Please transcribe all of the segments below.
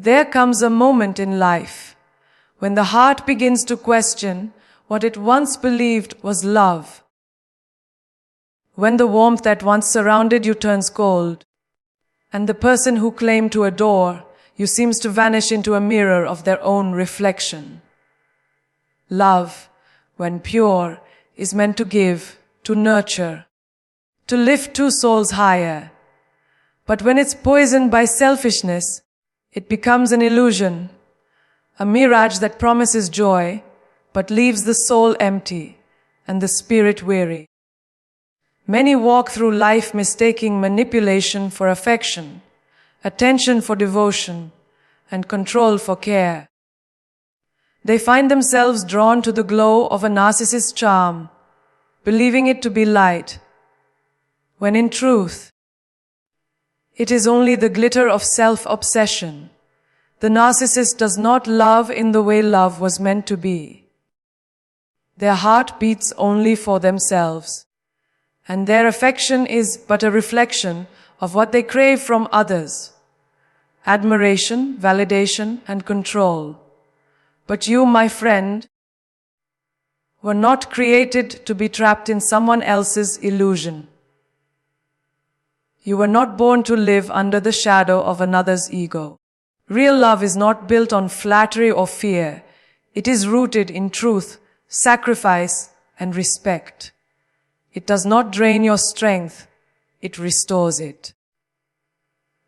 There comes a moment in life when the heart begins to question what it once believed was love. When the warmth that once surrounded you turns cold, and the person who claimed to adore you seems to vanish into a mirror of their own reflection. Love, when pure, is meant to give, to nurture, to lift two souls higher. But when it's poisoned by selfishness, it becomes an illusion, a mirage that promises joy, but leaves the soul empty and the spirit weary. Many walk through life mistaking manipulation for affection, attention for devotion, and control for care. They find themselves drawn to the glow of a narcissist's charm, believing it to be light, when in truth, it is only the glitter of self-obsession. The narcissist does not love in the way love was meant to be. Their heart beats only for themselves, and their affection is but a reflection of what they crave from others: admiration, validation, and control. But you, my friend, were not created to be trapped in someone else's illusion. You were not born to live under the shadow of another's ego. Real love is not built on flattery or fear. It is rooted in truth, sacrifice, and respect. It does not drain your strength, it restores it.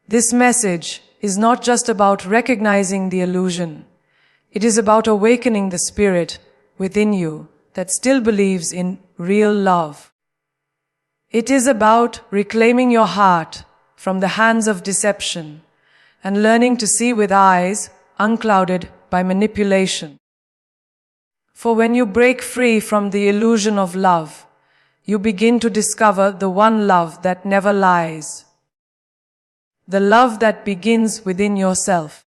This message is not just about recognizing the illusion. It is about awakening the spirit within you that still believes in real love. It is about reclaiming your heart from the hands of deception and learning to see with eyes unclouded by manipulation. For when you break free from the illusion of love, you begin to discover the one love that never lies. The love that begins within yourself.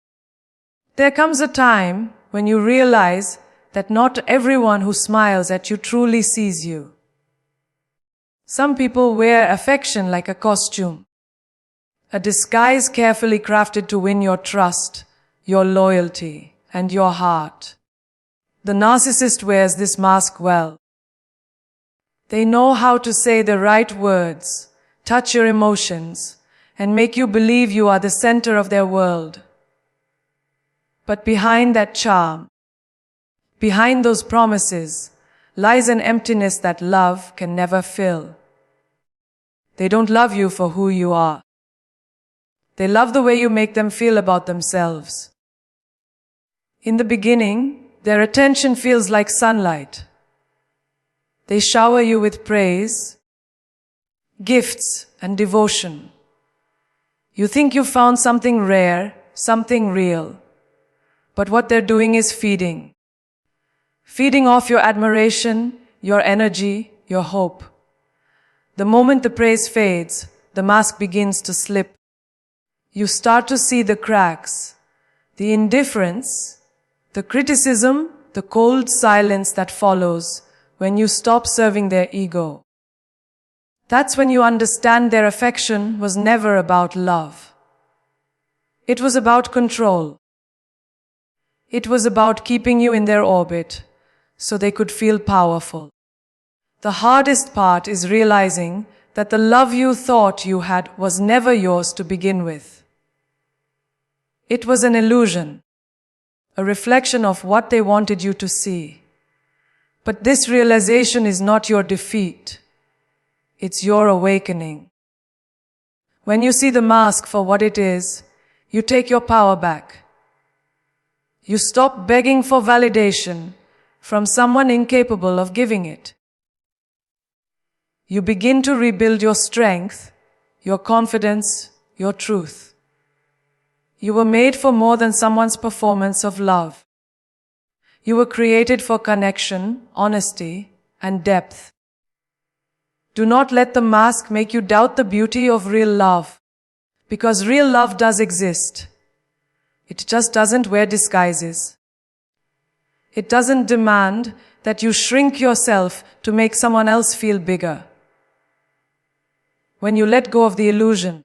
There comes a time when you realize that not everyone who smiles at you truly sees you. Some people wear affection like a costume, a disguise carefully crafted to win your trust, your loyalty, and your heart. The narcissist wears this mask well. They know how to say the right words, touch your emotions, and make you believe you are the center of their world. But behind that charm, behind those promises, lies an emptiness that love can never fill. They don't love you for who you are. They love the way you make them feel about themselves. In the beginning, their attention feels like sunlight. They shower you with praise, gifts, and devotion. You think you found something rare, something real. But what they're doing is feeding. Feeding off your admiration, your energy, your hope. The moment the praise fades, the mask begins to slip. You start to see the cracks, the indifference, the criticism, the cold silence that follows when you stop serving their ego. That's when you understand their affection was never about love. It was about control. It was about keeping you in their orbit so they could feel powerful. The hardest part is realizing that the love you thought you had was never yours to begin with. It was an illusion, a reflection of what they wanted you to see. But this realization is not your defeat. It's your awakening. When you see the mask for what it is, you take your power back. You stop begging for validation from someone incapable of giving it. You begin to rebuild your strength, your confidence, your truth. You were made for more than someone's performance of love. You were created for connection, honesty, and depth. Do not let the mask make you doubt the beauty of real love, because real love does exist. It just doesn't wear disguises. It doesn't demand that you shrink yourself to make someone else feel bigger. When you let go of the illusion,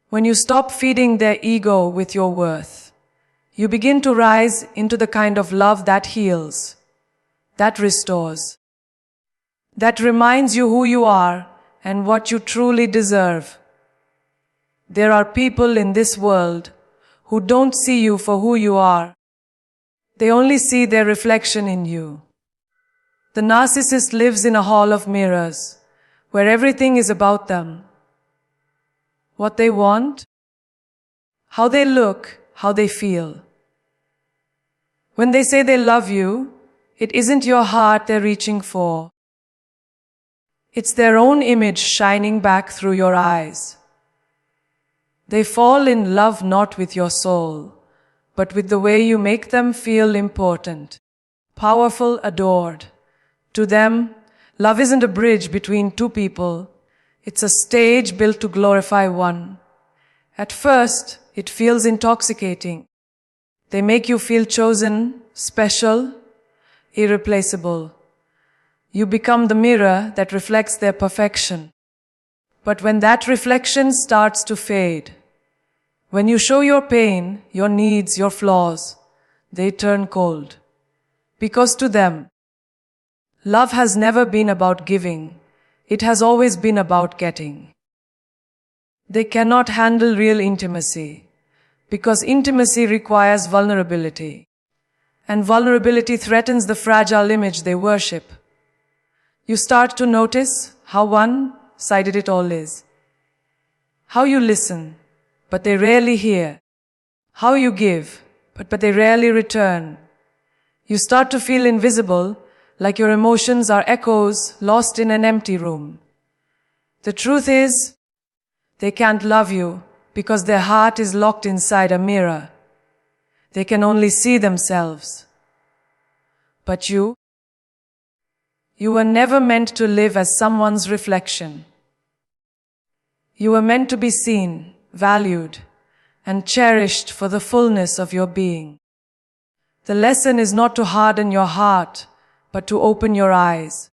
When you stop feeding their ego with your worth, you begin to rise into the kind of love that heals, that restores, that reminds you who you are and what you truly deserve. There are people in this world who don't see you for who you are. They only see their reflection in you. The narcissist lives in a hall of mirrors, where everything is about them. What they want, how they look, how they feel. When they say they love you, it isn't your heart they're reaching for. It's their own image shining back through your eyes. They fall in love not with your soul, but with the way you make them feel important, powerful, adored. To them, love isn't a bridge between two people. It's a stage built to glorify one. At first, it feels intoxicating. They make you feel chosen, special, irreplaceable. You become the mirror that reflects their perfection. But when that reflection starts to fade, when you show your pain, your needs, your flaws, they turn cold. Because to them, love has never been about giving. It has always been about getting. They cannot handle real intimacy, because intimacy requires vulnerability, and vulnerability threatens the fragile image they worship. You start to notice how one-sided it all is. How you listen, but they rarely hear. How you give, but they rarely return. You start to feel invisible, like your emotions are echoes lost in an empty room. The truth is, they can't love you because their heart is locked inside a mirror. They can only see themselves. But you were never meant to live as someone's reflection. You were meant to be seen, valued, and cherished for the fullness of your being. The lesson is not to harden your heart, but to open your eyes.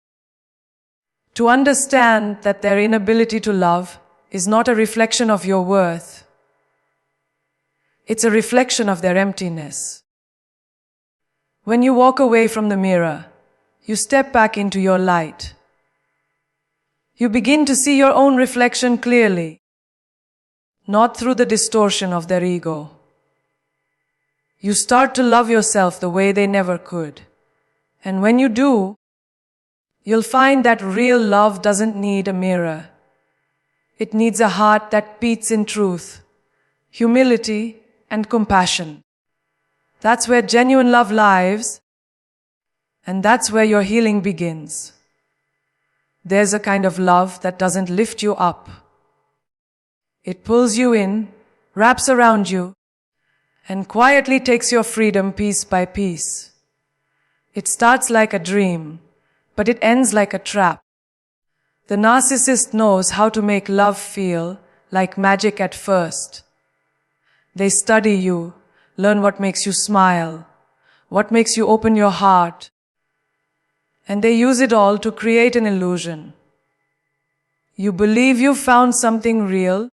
To understand that their inability to love is not a reflection of your worth. It's a reflection of their emptiness. When you walk away from the mirror, you step back into your light. You begin to see your own reflection clearly, not through the distortion of their ego. You start to love yourself the way they never could. And when you do, you'll find that real love doesn't need a mirror. It needs a heart that beats in truth, humility, and compassion. That's where genuine love lives, and that's where your healing begins. There's a kind of love that doesn't lift you up. It pulls you in, wraps around you, and quietly takes your freedom piece by piece. It starts like a dream, but it ends like a trap. The narcissist knows how to make love feel like magic at first. They study you, learn what makes you smile, what makes you open your heart, and they use it all to create an illusion. You believe you've found something real,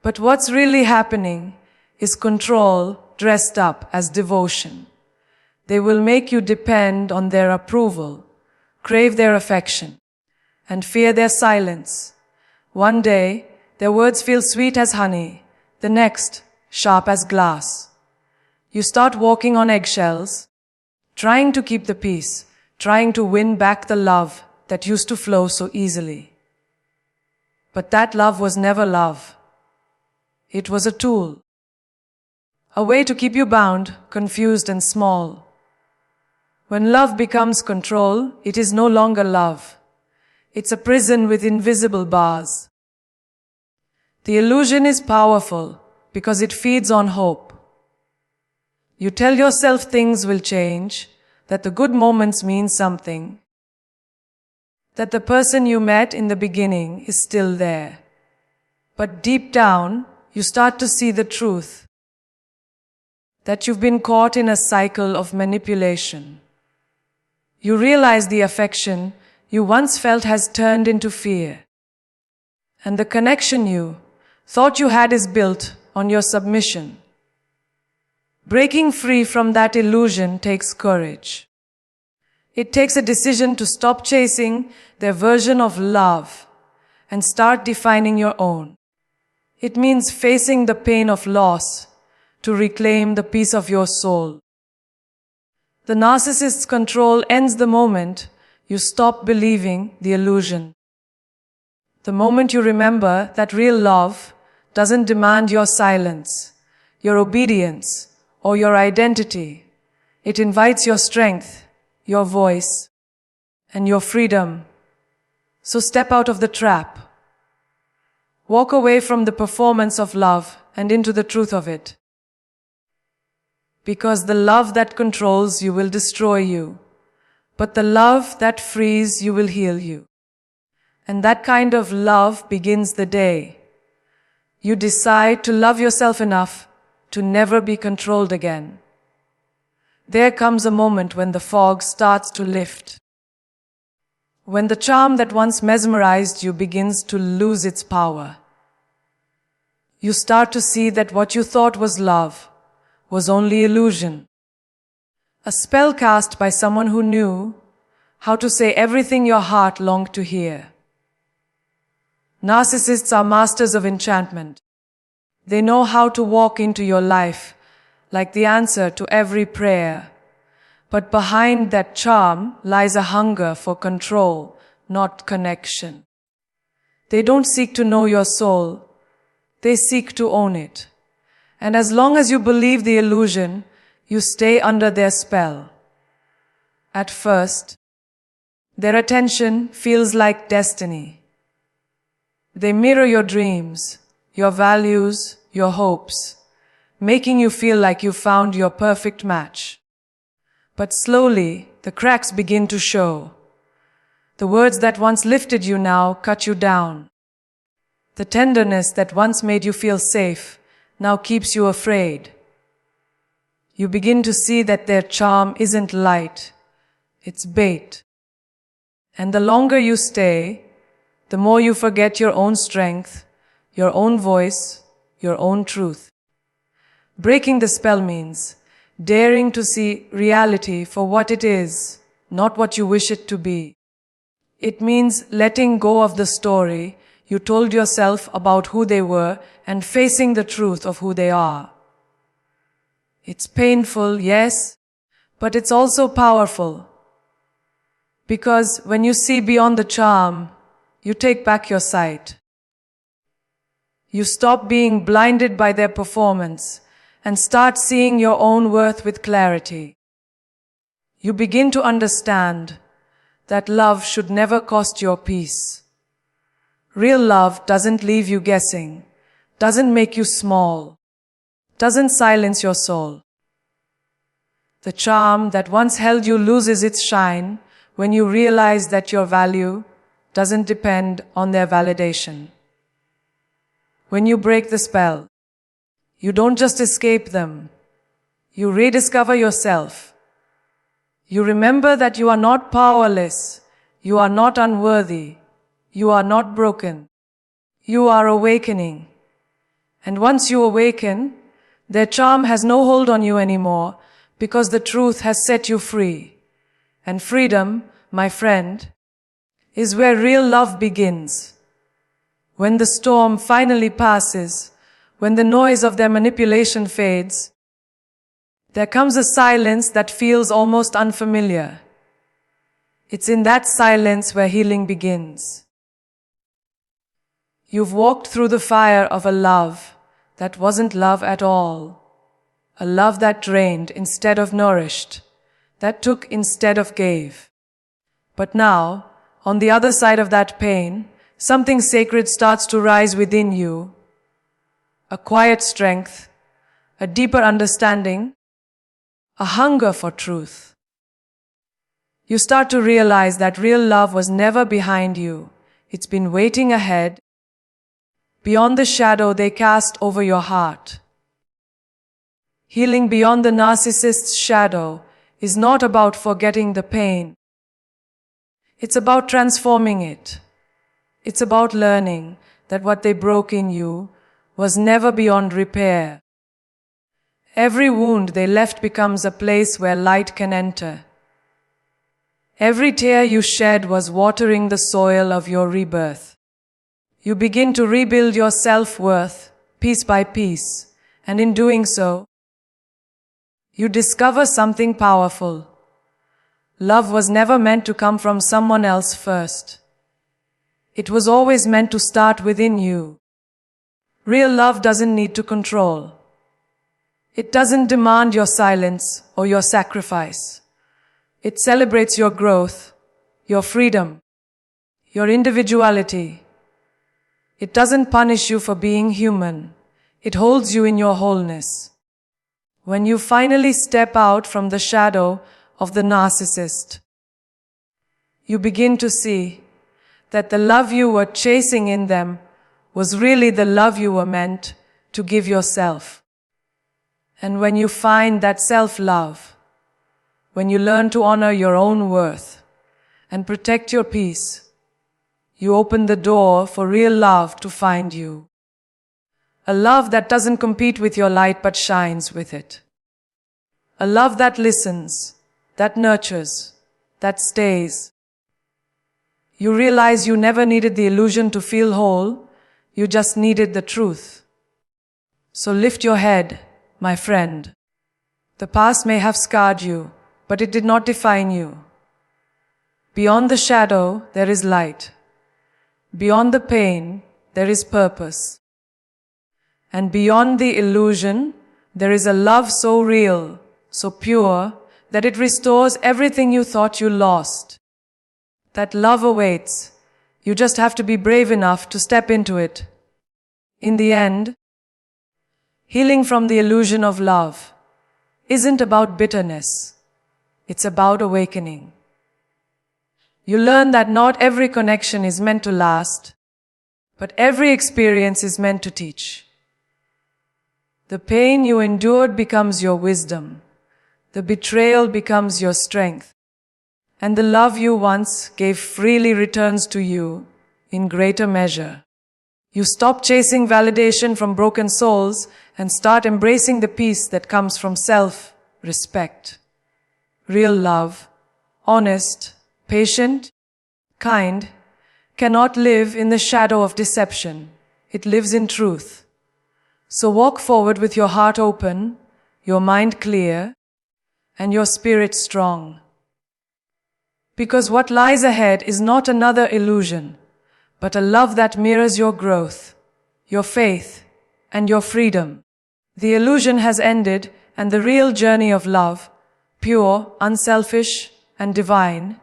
but what's really happening is control dressed up as devotion. They will make you depend on their approval, crave their affection, and fear their silence. One day, their words feel sweet as honey, the next, sharp as glass. You start walking on eggshells, trying to keep the peace, trying to win back the love that used to flow so easily. But that love was never love. It was a tool, a way to keep you bound, confused, and small. When love becomes control, it is no longer love. It's a prison with invisible bars. The illusion is powerful because it feeds on hope. You tell yourself things will change, that the good moments mean something, that the person you met in the beginning is still there. But deep down, you start to see the truth, that you've been caught in a cycle of manipulation. You realize the affection you once felt has turned into fear, and the connection you thought you had is built on your submission. Breaking free from that illusion takes courage. It takes a decision to stop chasing their version of love and start defining your own. It means facing the pain of loss to reclaim the peace of your soul. The narcissist's control ends the moment you stop believing the illusion. The moment you remember that real love doesn't demand your silence, your obedience, or your identity. It invites your strength, your voice, and your freedom. So step out of the trap. Walk away from the performance of love and into the truth of it. Because the love that controls you will destroy you, but the love that frees you will heal you. And that kind of love begins the day you decide to love yourself enough to never be controlled again. There comes a moment when the fog starts to lift. When the charm that once mesmerized you begins to lose its power. You start to see that what you thought was love was only illusion. A spell cast by someone who knew how to say everything your heart longed to hear. Narcissists are masters of enchantment. They know how to walk into your life like the answer to every prayer. But behind that charm lies a hunger for control, not connection. They don't seek to know your soul. They seek to own it. And as long as you believe the illusion, you stay under their spell. At first, their attention feels like destiny. They mirror your dreams, your values, your hopes, making you feel like you found your perfect match. But slowly, the cracks begin to show. The words that once lifted you now cut you down. The tenderness that once made you feel safe now keeps you afraid. You begin to see that their charm isn't light, it's bait. And the longer you stay, the more you forget your own strength, your own voice, your own truth. Breaking the spell means daring to see reality for what it is, not what you wish it to be. It means letting go of the story you told yourself about who they were and facing the truth of who they are. It's painful, yes, but it's also powerful. Because when you see beyond the charm, you take back your sight. You stop being blinded by their performance and start seeing your own worth with clarity. You begin to understand that love should never cost your peace. Real love doesn't leave you guessing, doesn't make you small, doesn't silence your soul. The charm that once held you loses its shine when you realize that your value doesn't depend on their validation. When you break the spell, you don't just escape them, you rediscover yourself. You remember that you are not powerless, you are not unworthy, you are not broken. You are awakening. And once you awaken, their charm has no hold on you anymore because the truth has set you free. And freedom, my friend, is where real love begins. When the storm finally passes, when the noise of their manipulation fades, there comes a silence that feels almost unfamiliar. It's in that silence where healing begins. You've walked through the fire of a love that wasn't love at all. A love that drained instead of nourished, that took instead of gave. But now, on the other side of that pain, something sacred starts to rise within you. A quiet strength, a deeper understanding, a hunger for truth. You start to realize that real love was never behind you. It's been waiting ahead, beyond the shadow they cast over your heart. Healing beyond the narcissist's shadow is not about forgetting the pain. It's about transforming it. It's about learning that what they broke in you was never beyond repair. Every wound they left becomes a place where light can enter. Every tear you shed was watering the soil of your rebirth. You begin to rebuild your self-worth, piece by piece, and in doing so, you discover something powerful. Love was never meant to come from someone else first. It was always meant to start within you. Real love doesn't need to control. It doesn't demand your silence or your sacrifice. It celebrates your growth, your freedom, your individuality. It doesn't punish you for being human. It holds you in your wholeness. When you finally step out from the shadow of the narcissist, you begin to see that the love you were chasing in them was really the love you were meant to give yourself. And when you find that self-love, when you learn to honor your own worth and protect your peace, you open the door for real love to find you. A love that doesn't compete with your light but shines with it. A love that listens, that nurtures, that stays. You realize you never needed the illusion to feel whole, you just needed the truth. So lift your head, my friend. The past may have scarred you, but it did not define you. Beyond the shadow, there is light. Beyond the pain, there is purpose. And beyond the illusion, there is a love so real, so pure, that it restores everything you thought you lost. That love awaits. You just have to be brave enough to step into it. In the end, healing from the illusion of love isn't about bitterness. It's about awakening. You learn that not every connection is meant to last, but every experience is meant to teach. The pain you endured becomes your wisdom. The betrayal becomes your strength. And the love you once gave freely returns to you in greater measure. You stop chasing validation from broken souls and start embracing the peace that comes from self-respect. Real love, honest, patient, kind, cannot live in the shadow of deception. It lives in truth. So walk forward with your heart open, your mind clear, and your spirit strong. Because what lies ahead is not another illusion, but a love that mirrors your growth, your faith, and your freedom. The illusion has ended, and the real journey of love, pure, unselfish, and divine,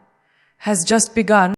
has just begun.